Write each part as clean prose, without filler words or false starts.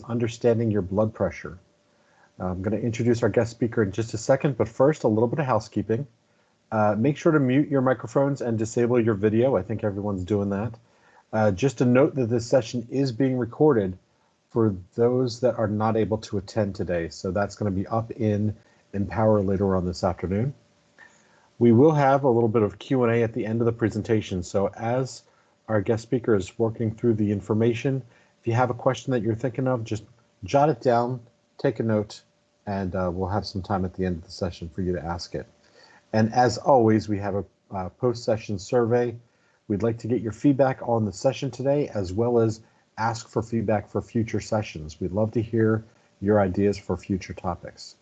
Understanding Your Blood Pressure. I'm going to introduce our guest speaker in just a second, but first, a little bit of housekeeping. Make sure to mute your microphones and disable your video. I think everyone's doing that. Just a note that this session is being recorded for those that are not able to attend today. So that's going to be up in Empower later on this afternoon. We will have a little bit of Q&A at the end of the presentation. So as our guest speaker is working through the information, if you have a question that you're thinking of, just jot it down, take a note, and we'll have some time at the end of the session for you to ask it. And as always, we have a post-session survey. We'd like to get your feedback on the session today, as well as ask for feedback for future sessions. We'd love to hear your ideas for future topics.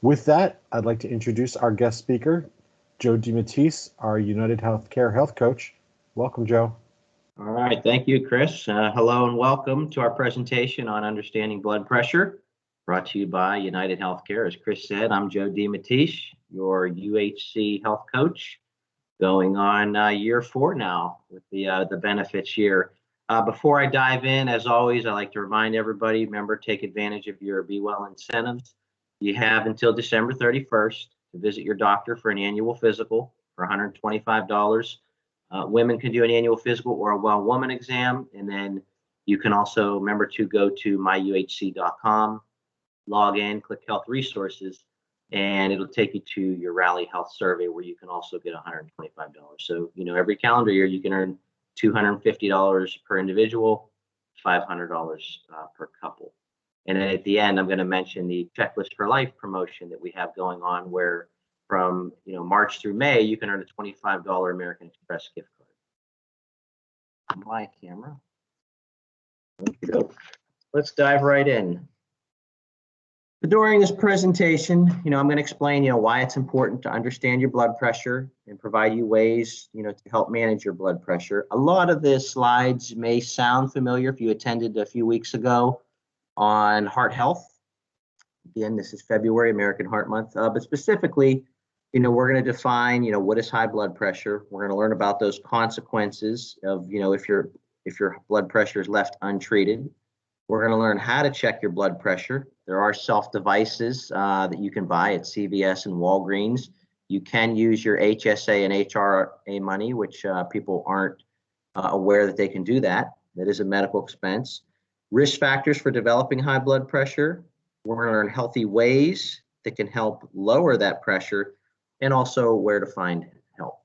With that, I'd like to introduce our guest speaker, Joe DeMatteis, our United Healthcare health coach. Welcome, Joe. All right, thank you, Chris. Hello and welcome to our presentation on understanding blood pressure, brought to you by United Healthcare. As Chris said, I'm Joe DeMatteis, your UHC health coach, going on year 4 now with the benefits year. Before I dive in, as always, I like to remind everybody, remember, take advantage of your Be Well incentives. You have until December 31st to visit your doctor for an annual physical for $125. Women can do an annual physical or a well woman exam, and then you can also remember to go to myuhc.com, log in, click health resources, and it'll take you to your Rally Health survey where you can also get $125. So, every calendar year you can earn $250 per individual, $500 per couple. And then at the end, I'm going to mention the Checklist for Life promotion that we have going on, where from March through May, you can earn a $25 American Express gift card. My camera. Let's dive right in. During this presentation, I'm going to explain, why it's important to understand your blood pressure and provide you ways, to help manage your blood pressure. A lot of the slides may sound familiar if you attended a few weeks ago on heart health. Again, this is February, American Heart Month, but specifically, we're going to define, what is high blood pressure. We're going to learn about those consequences of, if your blood pressure is left untreated. We're going to learn how to check your blood pressure. There are self-devices that you can buy at CVS and Walgreens. You can use your HSA and HRA money, which people aren't aware that they can do that. That is a medical expense. Risk factors for developing high blood pressure. We're going to learn healthy ways that can help lower that pressure, and also where to find help.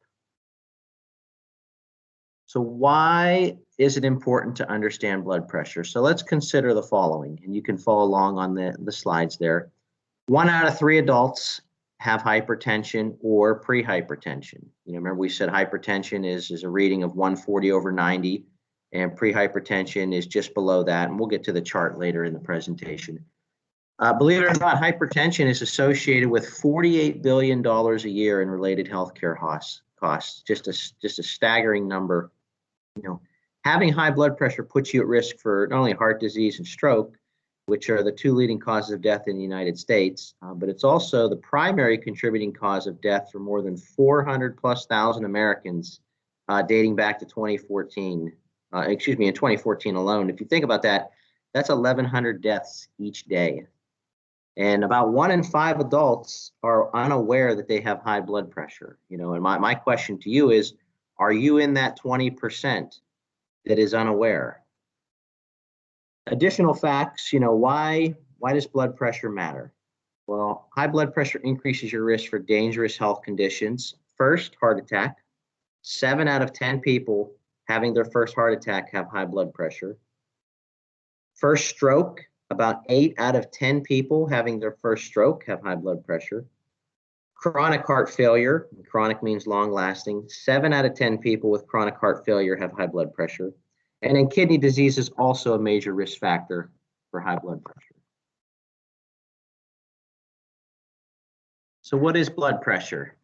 So why is it important to understand blood pressure? So let's consider the following, and you can follow along on the slides there. 1 out of 3 adults have hypertension or pre-hypertension. Remember we said hypertension is a reading of 140/90, and pre-hypertension is just below that, and we'll get to the chart later in the presentation. Believe it or not, hypertension is associated with $48 billion a year in related healthcare costs. Just a staggering number. Having high blood pressure puts you at risk for not only heart disease and stroke, which are the 2 leading causes of death in the United States, but it's also the primary contributing cause of death for more than 400,000+ Americans, dating back to 2014. In 2014 alone. If you think about that, that's 1,100 deaths each day. And about 1 in 5 adults are unaware that they have high blood pressure. And my question to you is, are you in that 20% that is unaware? Additional facts, why does blood pressure matter? Well, high blood pressure increases your risk for dangerous health conditions. First, heart attack. 7 out of 10 people having their first heart attack have high blood pressure. First stroke, about 8 out of 10 people having their first stroke have high blood pressure. Chronic heart failure, chronic means long lasting. 7 out of 10 people with chronic heart failure have high blood pressure. And then kidney disease is also a major risk factor for high blood pressure. So what is blood pressure?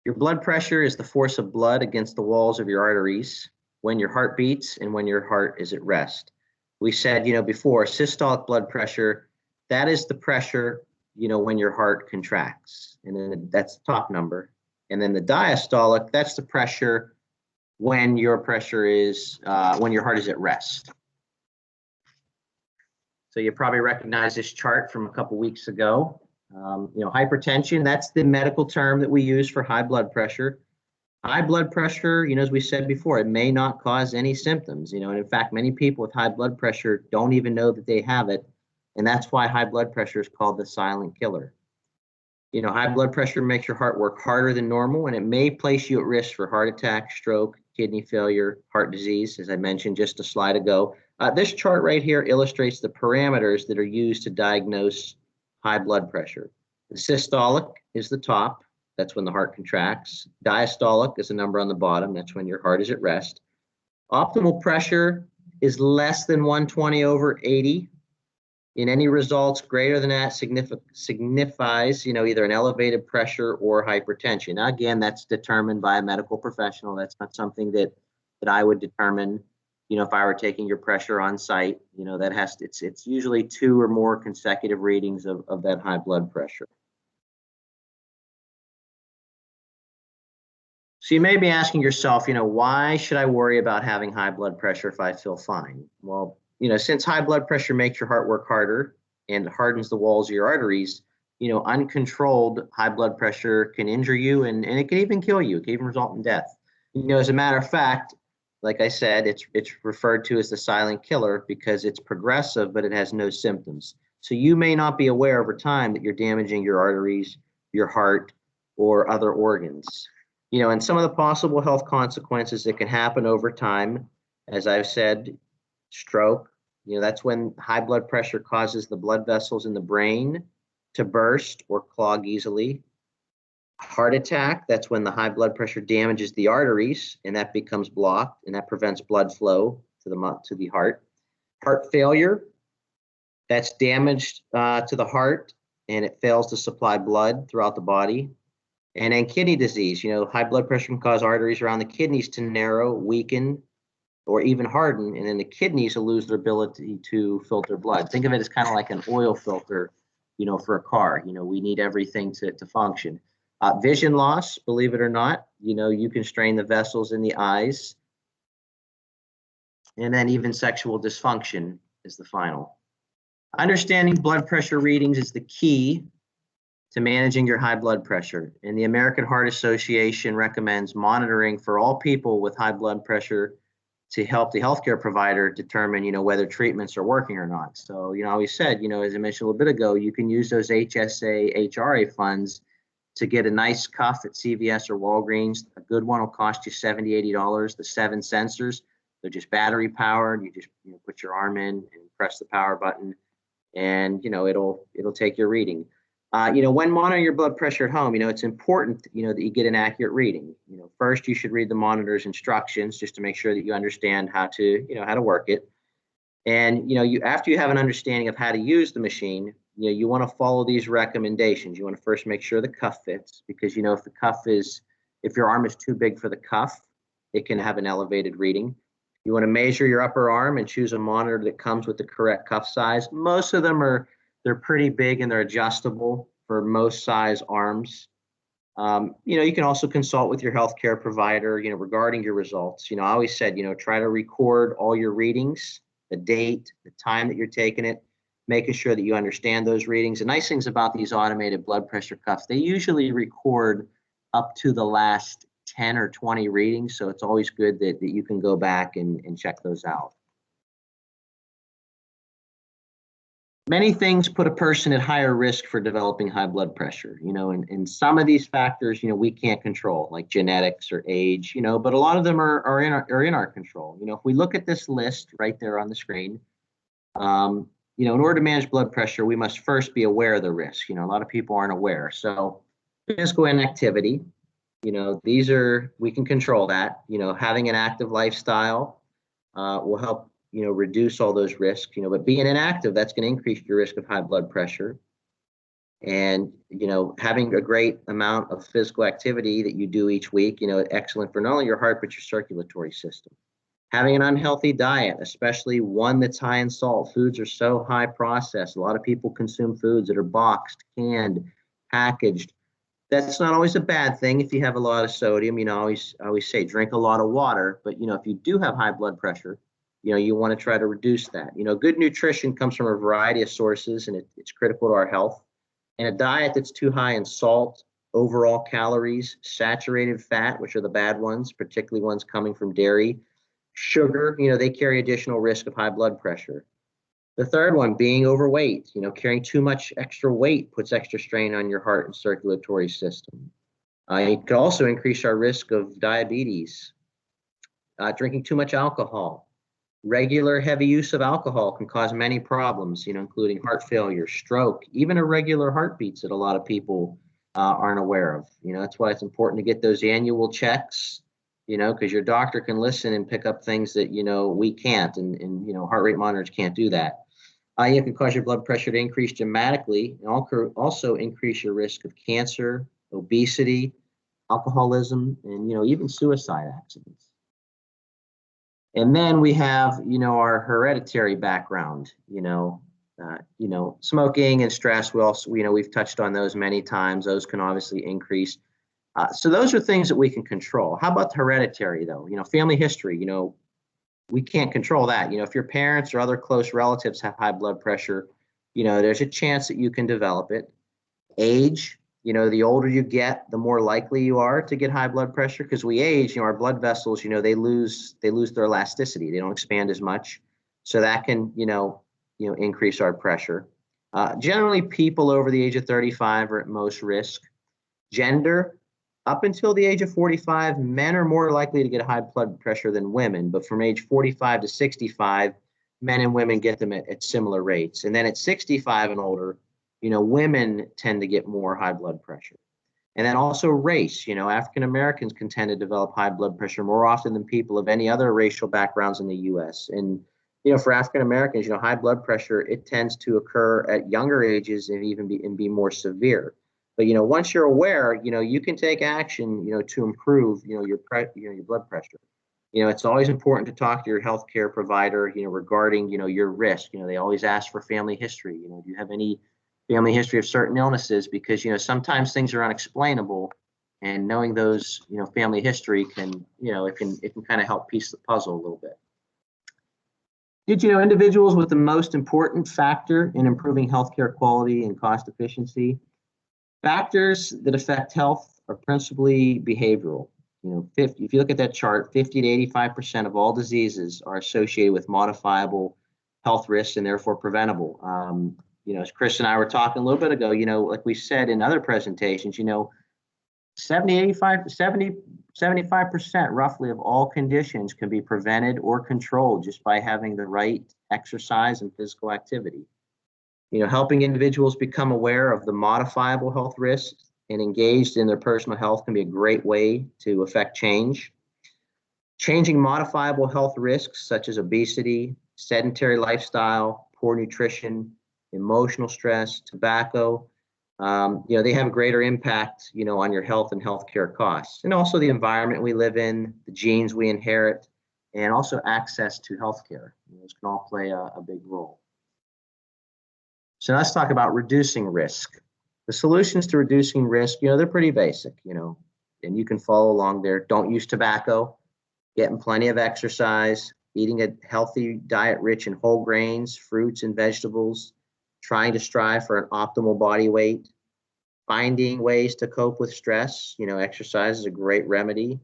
Your blood pressure is the force of blood against the walls of your arteries when your heart beats and when your heart is at rest. We said, before, systolic blood pressure, that is the pressure, when your heart contracts. And then that's the top number. And then the diastolic, that's the pressure when your heart is at rest. So you probably recognize this chart from a couple weeks ago. Hypertension, that's the medical term that we use for high blood pressure. High blood pressure, as we said before, it may not cause any symptoms, and in fact, many people with high blood pressure don't even know that they have it. And that's why high blood pressure is called the silent killer. High blood pressure makes your heart work harder than normal, and it may place you at risk for heart attack, stroke, kidney failure, heart disease, as I mentioned just a slide ago. This chart right here illustrates the parameters that are used to diagnose high blood pressure. The systolic is the top. That's when the heart contracts. Diastolic is a number on the bottom. That's when your heart is at rest. Optimal pressure is less than 120/80. In any results greater than that signifies, either an elevated pressure or hypertension. Now, again, that's determined by a medical professional. That's not something that I would determine, if I were taking your pressure on site. It's usually 2 or more consecutive readings of that high blood pressure. So you may be asking yourself, why should I worry about having high blood pressure if I feel fine? Well, since high blood pressure makes your heart work harder and hardens the walls of your arteries, uncontrolled high blood pressure can injure you and it can even kill you. It can even result in death. As a matter of fact, like I said, it's referred to as the silent killer because it's progressive, but it has no symptoms. So you may not be aware over time that you're damaging your arteries, your heart, or other organs. And some of the possible health consequences that can happen over time, as I've said, stroke, that's when high blood pressure causes the blood vessels in the brain to burst or clog easily. Heart attack, that's when the high blood pressure damages the arteries and that becomes blocked and that prevents blood flow to the heart. Heart failure, that's damage to the heart and it fails to supply blood throughout the body. And then kidney disease, high blood pressure can cause arteries around the kidneys to narrow, weaken, or even harden, and then the kidneys will lose their ability to filter blood. Think of it as kind of like an oil filter, for a car. We need everything to function. Vision loss, believe it or not, you can strain the vessels in the eyes. And then even sexual dysfunction is the final. Understanding blood pressure readings is the key to managing your high blood pressure. And the American Heart Association recommends monitoring for all people with high blood pressure to help the healthcare provider determine, whether treatments are working or not. So, we said, as I mentioned a little bit ago, you can use those HSA, HRA funds to get a nice cuff at CVS or Walgreens. A good one will cost you $70, $80. The 7 sensors, they're just battery powered. You just put your arm in and press the power button, and it'll take your reading. When monitoring your blood pressure at home, it's important, that you get an accurate reading. First you should read the monitor's instructions just to make sure that you understand how to work it. And, after you have an understanding of how to use the machine, you want to follow these recommendations. You want to first make sure the cuff fits because, if your arm is too big for the cuff, it can have an elevated reading. You want to measure your upper arm and choose a monitor that comes with the correct cuff size. Most of them they're pretty big and they're adjustable for most size arms. You can also consult with your healthcare provider, regarding your results. I always said, try to record all your readings, the date, the time that you're taking it, making sure that you understand those readings. The nice things about these automated blood pressure cuffs, they usually record up to the last 10 or 20 readings. So it's always good that you can go back and check those out. Many things put a person at higher risk for developing high blood pressure, and some of these factors, we can't control, like genetics or age, but a lot of them are in our control. If we look at this list right there on the screen, in order to manage blood pressure, we must first be aware of the risk. A lot of people aren't aware. So physical inactivity, we can control that. Having an active lifestyle will help reduce all those risks, but being inactive, that's going to increase your risk of high blood pressure. And, having a great amount of physical activity that you do each week, excellent for not only your heart, but your circulatory system. Having an unhealthy diet, especially one that's high in salt. Foods are so high processed. A lot of people consume foods that are boxed, canned, packaged. That's not always a bad thing if you have a lot of sodium. I always say drink a lot of water, but if you do have high blood pressure, You want to try to reduce that. Good nutrition comes from a variety of sources, and it's critical to our health. And a diet that's too high in salt, overall calories, saturated fat, which are the bad ones, particularly ones coming from dairy, sugar, they carry additional risk of high blood pressure. The third one, being overweight, carrying too much extra weight puts extra strain on your heart and circulatory system. It could also increase our risk of diabetes. Drinking too much alcohol. Regular heavy use of alcohol can cause many problems, including heart failure, stroke, even irregular heartbeats that a lot of people aren't aware of. That's why it's important to get those annual checks, because your doctor can listen and pick up things that, we can't, and heart rate monitors can't do that. It can cause your blood pressure to increase dramatically and also increase your risk of cancer, obesity, alcoholism, and, even suicide accidents. And then we have, our hereditary background, smoking and stress. We've touched on those many times. Those can obviously increase. So those are things that we can control. How about the hereditary, though? Family history, we can't control that. If your parents or other close relatives have high blood pressure, there's a chance that you can develop it. Age, the older you get, the more likely you are to get high blood pressure, because we age, our blood vessels, they lose their elasticity. They don't expand as much. So that can, increase our pressure. Generally, people over the age of 35 are at most risk. Gender, up until the age of 45, men are more likely to get high blood pressure than women, but from age 45 to 65, men and women get them at similar rates. And then at 65 and older, women tend to get more high blood pressure. And then also race, African Americans can tend to develop high blood pressure more often than people of any other racial backgrounds in the US. And, for African Americans, high blood pressure, it tends to occur at younger ages and even be more severe. But, once you're aware, you can take action, to improve, your blood pressure. It's always important to talk to your healthcare provider, regarding, your risk. They always ask for family history. Do you have any family history of certain illnesses? Because, sometimes things are unexplainable, and knowing those, family history can, it can kind of help piece the puzzle a little bit. Did you know individuals with the most important factor in improving healthcare quality and cost efficiency? Factors that affect health are principally behavioral. If you look at that chart, 50 to 85% of all diseases are associated with modifiable health risks and therefore preventable. As Chris and I were talking a little bit ago, like we said in other presentations, 75% roughly of all conditions can be prevented or controlled just by having the right exercise and physical activity. Helping individuals become aware of the modifiable health risks and engaged in their personal health can be a great way to affect change. Changing modifiable health risks such as obesity, sedentary lifestyle, poor nutrition, emotional stress, tobacco, they have a greater impact, on your health and healthcare costs. And also the environment we live in, the genes we inherit, and also access to healthcare. Those can all play a big role. So let's talk about reducing risk. The solutions to reducing risk, they're pretty basic, and you can follow along there. Don't use tobacco, getting plenty of exercise, eating a healthy diet rich in whole grains, fruits, and vegetables, trying to strive for an optimal body weight, finding ways to cope with stress. Exercise is a great remedy.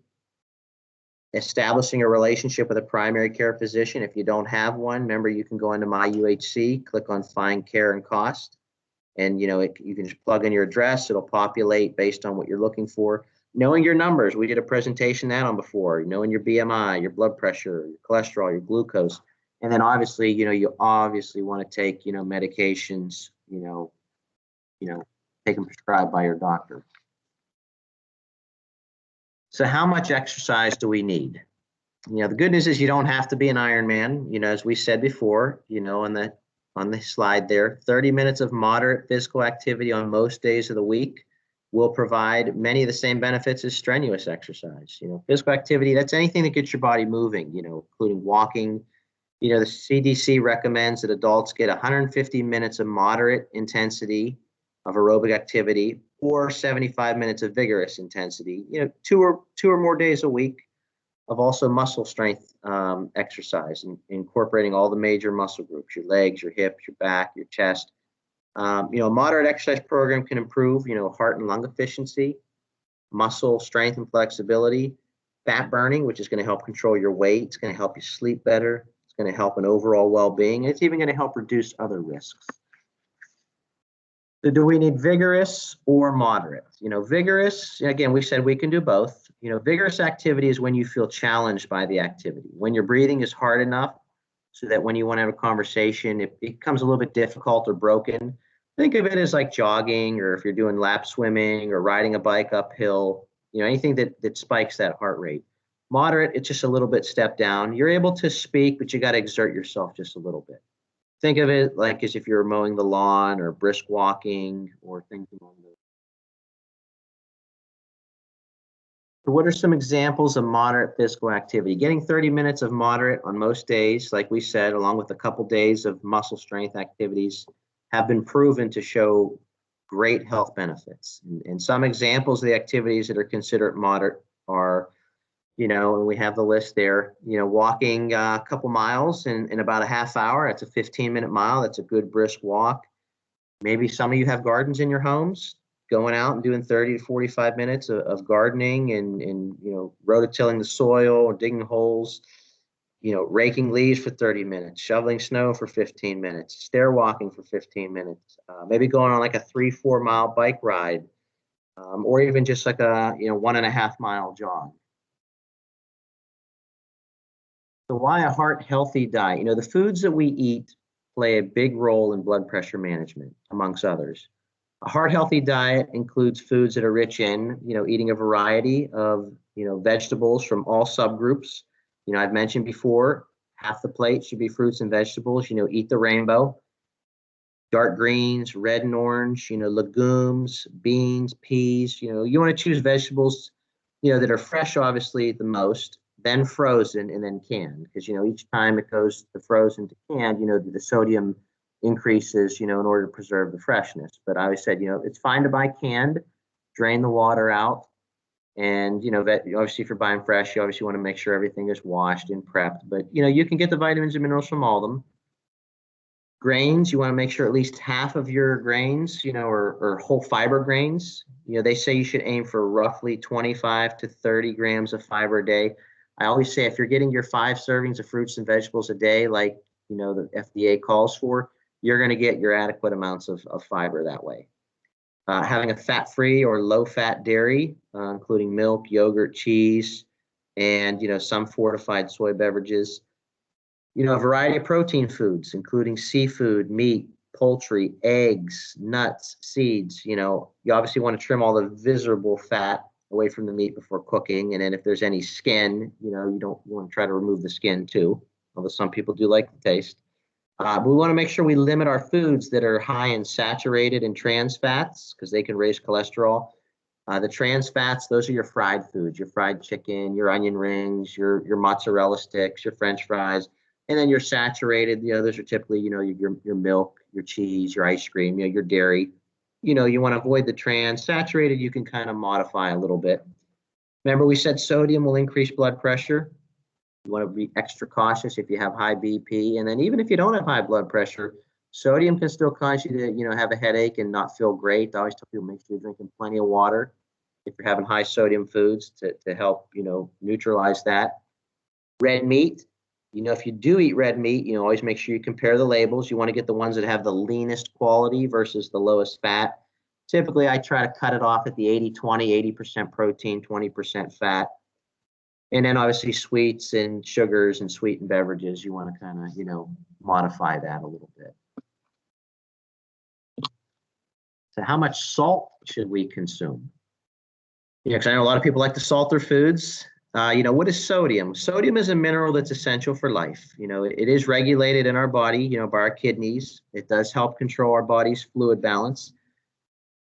Establishing a relationship with a primary care physician. If you don't have one, remember you can go into My UHC, click on Find Care and Cost, and you can just plug in your address. It'll populate based on what you're looking for. Knowing your numbers, we did a presentation on before. Knowing your BMI, your blood pressure, your cholesterol, your glucose, and then obviously, you obviously want to take medications, take them prescribed by your doctor. So how much exercise do we need? The good news is you don't have to be an Ironman. As we said before, on the slide there, 30 minutes of moderate physical activity on most days of the week will provide many of the same benefits as strenuous exercise. Physical activity, that's anything that gets your body moving, including walking. The CDC recommends that adults get 150 minutes of moderate intensity of aerobic activity or 75 minutes of vigorous intensity, two or more days a week. of also muscle strength exercise, and incorporating all the major muscle groups, your legs, your hips, your back, your chest. A moderate exercise program can improve, heart and lung efficiency, muscle strength and flexibility, fat burning, which is going to help control your weight. It's going to help you sleep better. It's going to help in overall well-being. It's even going to help reduce other risks. So do we need vigorous or moderate? Vigorous, again, we said we can do both. Vigorous activity is when you feel challenged by the activity, when your breathing is hard enough so that when you want to have a conversation, it becomes a little bit difficult or broken. Think of it as like jogging, or if you're doing lap swimming or riding a bike uphill, anything that spikes that heart rate. Moderate, it's just a little bit step down. You're able to speak, but you got to exert yourself just a little bit. Think of it like as if you're mowing the lawn or brisk walking or things along those. So what are some examples of moderate physical activity? Getting 30 minutes of moderate on most days, like we said, along with a couple days of muscle strength activities, have been proven to show great health benefits. And some examples of the activities that are considered moderate are, and we have the list there, walking a couple miles in about a half hour. That's a 15-minute mile. That's a good brisk walk. Maybe some of you have gardens in your homes. Going out and doing 30 to 45 minutes of gardening and rototilling the soil or digging holes, raking leaves for 30 minutes, shoveling snow for 15 minutes, stair walking for 15 minutes, maybe going on like a 3-4 mile bike ride, or even just like a 1.5 mile jog. So why a heart healthy diet? The foods that we eat play a big role in blood pressure management, amongst others. A heart healthy diet includes foods that are rich in, eating a variety of, vegetables from all subgroups. I've mentioned before, half the plate should be fruits and vegetables. Eat the rainbow. Dark greens, red and orange, legumes, beans, peas. You want to choose vegetables, that are fresh, obviously, the most, then frozen, and then canned. Because, each time it goes to frozen to canned, the sodium increases, in order to preserve the freshness. But I always said, it's fine to buy canned, drain the water out. And, obviously, if you're buying fresh, you obviously want to make sure everything is washed and prepped. But, you can get the vitamins and minerals from all of them. Grains, you want to make sure at least half of your grains, are whole fiber grains. They say you should aim for roughly 25 to 30 grams of fiber a day. I always say if you're getting your 5 servings of fruits and vegetables a day, like, the FDA calls for, you're going to get your adequate amounts of fiber that way. Having a fat-free or low-fat dairy, including milk, yogurt, cheese, and, some fortified soy beverages. A variety of protein foods, including seafood, meat, poultry, eggs, nuts, seeds. You obviously want to trim all the visible fat away from the meat before cooking. And then if there's any skin, you don't want to try to remove the skin too, although some people do like the taste. But we want to make sure we limit our foods that are high in saturated and trans fats because they can raise cholesterol. The trans fats, those are your fried foods, your fried chicken, your onion rings, your mozzarella sticks, your French fries. And then your saturated, those are typically, your milk, your cheese, your ice cream, your dairy. You want to avoid the trans. Saturated, you can kind of modify a little bit. Remember, we said sodium will increase blood pressure. You want to be extra cautious if you have high BP. And then even if you don't have high blood pressure, sodium can still cause you to, have a headache and not feel great. I always tell people make sure you're drinking plenty of water if you're having high sodium foods to help, neutralize that. Red meat. If you do eat red meat, always make sure you compare the labels. You want to get the ones that have the leanest quality versus the lowest fat. Typically, I try to cut it off at the 80-20, 80% protein, 20% fat. And then obviously sweets and sugars and sweetened beverages, you want to kind of, modify that a little bit. So how much salt should we consume? Because I know a lot of people like to salt their foods. What is sodium? Sodium is a mineral that's essential for life. It is regulated in our body, by our kidneys. It does help control our body's fluid balance.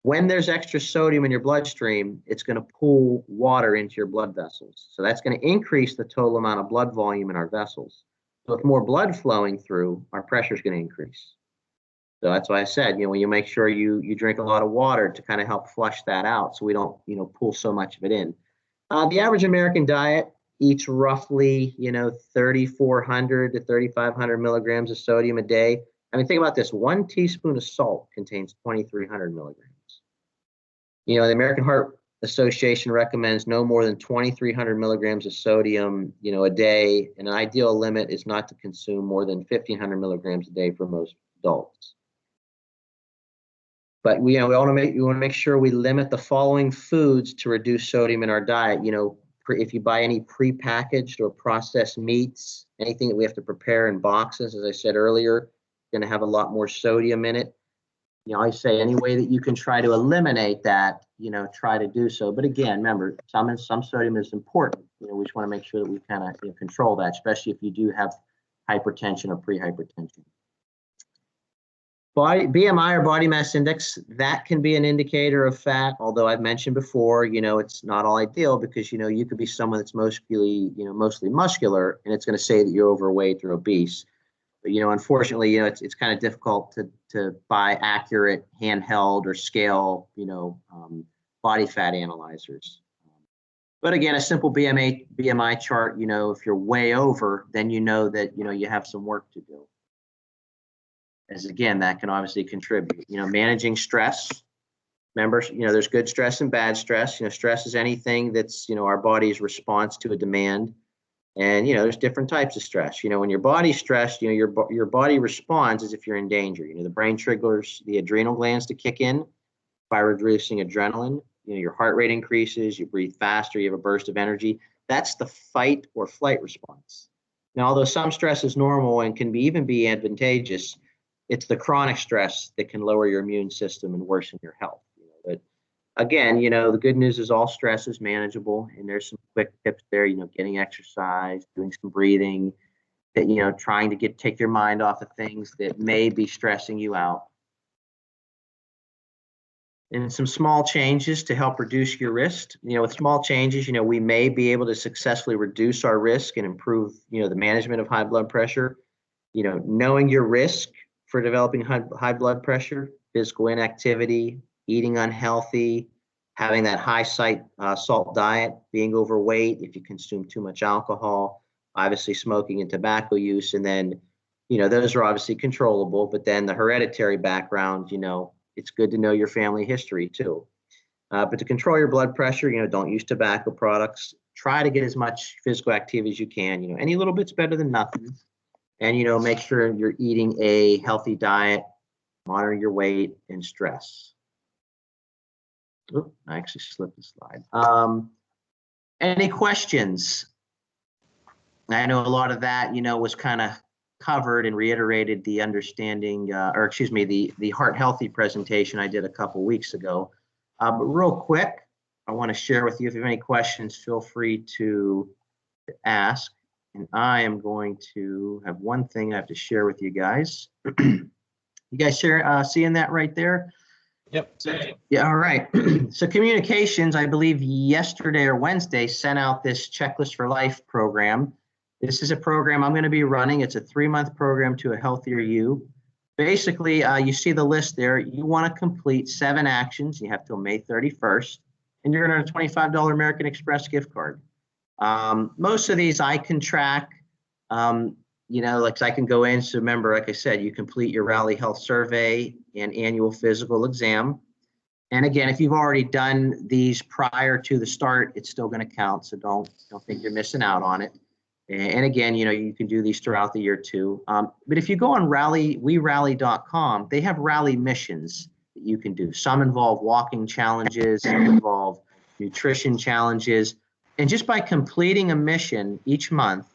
When there's extra sodium in your bloodstream, it's going to pull water into your blood vessels. So that's going to increase the total amount of blood volume in our vessels. So with more blood flowing through, our pressure is going to increase. So that's why I said, when you make sure you drink a lot of water to kind of help flush that out so we don't, pull so much of it in. The average American diet, eats roughly, 3,400 to 3,500 milligrams of sodium a day. I mean, think about this. 1 teaspoon of salt contains 2,300 milligrams. The American Heart Association recommends no more than 2,300 milligrams of sodium, a day. And an ideal limit is not to consume more than 1,500 milligrams a day for most adults. But we want to make sure we limit the following foods to reduce sodium in our diet. If you buy any prepackaged or processed meats, anything that we have to prepare in boxes, as I said earlier, going to have a lot more sodium in it. I say any way that you can try to eliminate that, try to do so. But again, remember, some sodium is important. We just want to make sure that we kind of control that, especially if you do have hypertension or prehypertension. BMI or body mass index, that can be an indicator of fat, although I've mentioned before, it's not all ideal because, you could be someone that's mostly muscular, and it's going to say that you're overweight or obese. But, unfortunately, it's kind of difficult to buy accurate handheld or scale, body fat analyzers. But again, a simple BMI chart, if you're way over, then you know that, you have some work to do. As again, that can obviously contribute. Managing stress. Remember, there's good stress and bad stress. Stress is anything that's, our body's response to a demand. And, there's different types of stress. When your body's stressed, your body responds as if you're in danger. The brain triggers the adrenal glands to kick in by reducing adrenaline. Your heart rate increases, you breathe faster, you have a burst of energy. That's the fight or flight response. Now, although some stress is normal and can even be advantageous, it's the chronic stress that can lower your immune system and worsen your health. But again, the good news is all stress is manageable, and there's some quick tips there. Getting exercise, doing some breathing, that trying to take your mind off of things that may be stressing you out. And some small changes to help reduce your risk. With small changes, we may be able to successfully reduce our risk and improve, the management of high blood pressure. Knowing your risk for developing high blood pressure, physical inactivity, eating unhealthy, having that high salt diet, being overweight, if you consume too much alcohol, obviously smoking and tobacco use. And then, those are obviously controllable, but then the hereditary background, it's good to know your family history too. But to control your blood pressure, don't use tobacco products. Try to get as much physical activity as you can. Any little bit's better than nothing. And, make sure you're eating a healthy diet, monitor your weight and stress. Oops, I actually slipped the slide. Any questions? I know a lot of that, was kind of covered and reiterated the understanding, the Heart Healthy presentation I did a couple weeks ago. But real quick, I want to share with you, if you have any questions, feel free to ask. And I am going to have one thing I have to share with you guys. You guys seeing that right there? Yep. Yeah, all right. So Communications, I believe yesterday or Wednesday, sent out this Checklist for Life program. This is a program I'm going to be running. It's a 3-month program to a healthier you. Basically, you see the list there. You want to complete 7 actions. You have till May 31st, and you're going to earn a $25 American Express gift card. Most of these I can track, like I can go in. So remember, like I said, you complete your Rally Health Survey and annual physical exam. And again, if you've already done these prior to the start, it's still going to count. So don't think you're missing out on it. And again, you can do these throughout the year too. But if you go on WeRally.com, they have rally missions that you can do. Some involve walking challenges, some involve nutrition challenges. And just by completing a mission each month,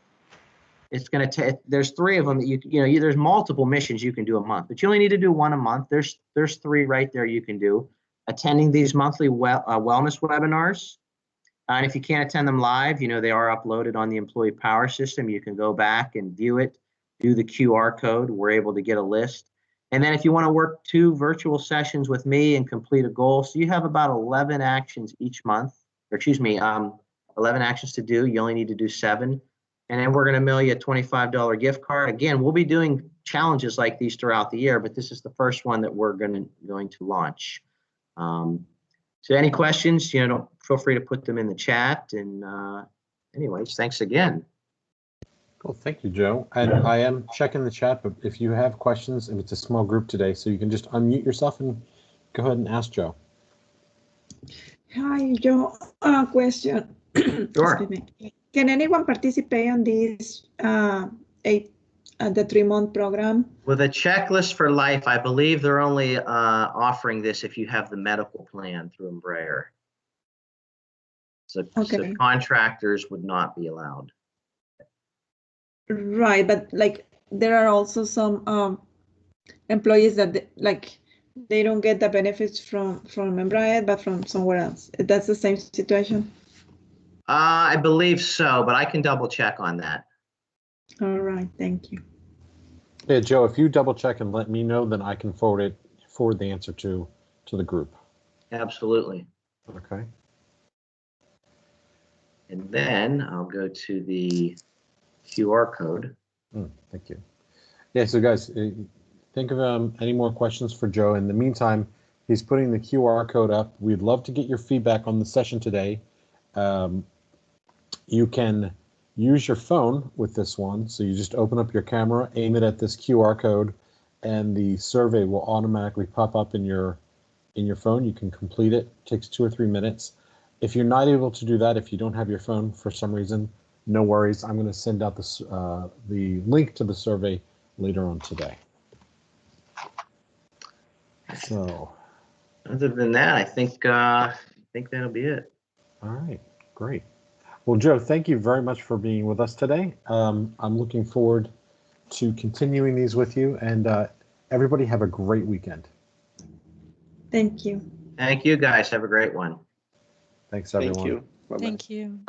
it's going to take, there's 3 of them that there's multiple missions you can do a month, but you only need to do 1 a month. There's 3 right there you can do. Attending these monthly wellness webinars. And if you can't attend them live, they are uploaded on the Employee Power System. You can go back and view it, do the QR code. We're able to get a list. And then if you want to work 2 virtual sessions with me and complete a goal, so you have about 11 actions each month, 11 actions to do. You only need to do 7. And then we're going to mail you a $25 gift card. Again, we'll be doing challenges like these throughout the year, but this is the first one that we're going to launch. So any questions, feel free to put them in the chat, and anyways, thanks again. Cool. Thank you, Joe. And I am checking the chat, but if you have questions, and it's a small group today, so you can just unmute yourself and go ahead and ask Joe. Hi, Joe. Question. Sure. Excuse me. Can anyone participate on this the 3-month program? With a checklist for life, I believe they're only offering this if you have the medical plan through Embraer. So contractors would not be allowed. Right, but like there are also some employees that they don't get the benefits from Embraer, but from somewhere else. That's the same situation. I believe so, but I can double check on that. All right, thank you. Yeah, Joe, if you double check and let me know, then I can forward the answer to the group. Absolutely. Okay. And then I'll go to the QR code. Thank you. Yeah, so guys, think of any more questions for Joe. In the meantime, he's putting the QR code up. We'd love to get your feedback on the session today. You can use your phone with this one. So you just open up your camera, aim it at this QR code, and the survey will automatically pop up in your phone. You can complete it. It takes 2 or 3 minutes. If you're not able to do that, if you don't have your phone for some reason, no worries. I'm going to send out the link to the survey later on today. So, Other than that, I think that'll be it. all right, great. Well, Joe, thank you very much for being with us today. I'm looking forward to continuing these with you, and everybody have a great weekend. Thank you. Thank you, guys. Have a great one. Thanks, everyone. Thank you. Bye-bye. Thank you.